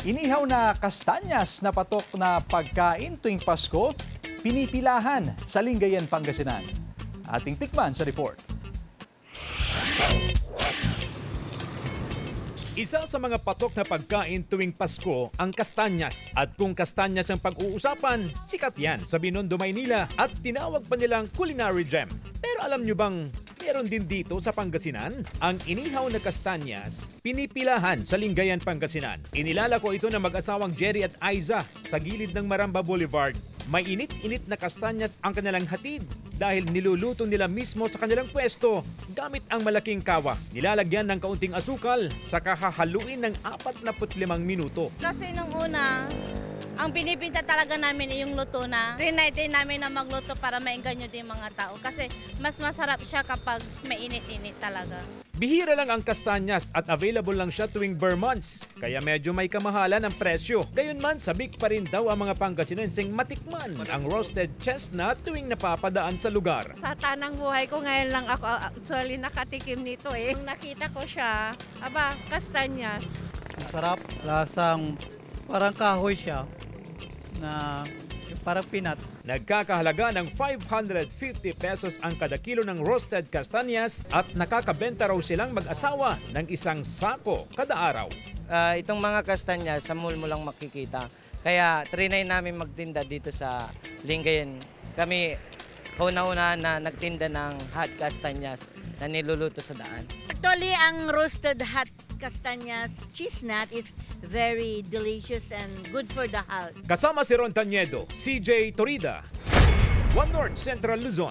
Inihaw na kastanyas na patok na pagkain tuwing Pasko, pinipilahan sa Lingayen, Pangasinan. Ating tikman sa report. Isa sa mga patok na pagkain tuwing Pasko ang kastanyas. At kung kastanyas ang pag-uusapan, sikat yan sa Binondo, Maynila at tinawag pa nilang culinary gem. Pero alam nyo bang meron din dito sa Pangasinan? Ang inihaw na kastanyas, pinipilahan sa Lingayen, Pangasinan. Inilalako ito ng mag-asawang Jerry at Aiza sa gilid ng Maramba Boulevard. May init-init na kastanyas ang kanilang hatid dahil niluluto nila mismo sa kanilang pwesto gamit ang malaking kawa. Nilalagyan ng kaunting asukal saka hahaluin ng 45 minuto. Kasi nung una, ang pinipinta talaga namin yung luto na. Rinay din namin na magluto para maingganyo din mga tao. Kasi mas masarap siya kapag mainit-init talaga. Bihira lang ang kastanyas at available lang siya tuwing bare months. Kaya medyo may kamahalan ang presyo. Gayunman, sabik pa rin daw ang mga Pangasinenseng matikman ang roasted chestnut tuwing napapadaan sa lugar. Sa tanang buhay ko ngayon lang ako actually nakatikim nito eh. Nung nakita ko siya, kastanyas. Masarap, lasang parang kahoy siya na parang peanut. Nagkakahalaga ng 550 pesos ang kada kilo ng roasted kastanyas at nakakabenta raw silang mag-asawa ng isang sako kada araw. Itong mga kastanyas sa mall mo lang makikita. Kaya trinay namin magtinda dito sa Lingayen. Kami una-una na nagtinda ng hot kastanyas na niluluto sa daan. Actually, ang roasted hot kastanyas cheese nut is very delicious and good for the health. Kasama si Ron Taniedo, CJ Torida, One North Central Luzon.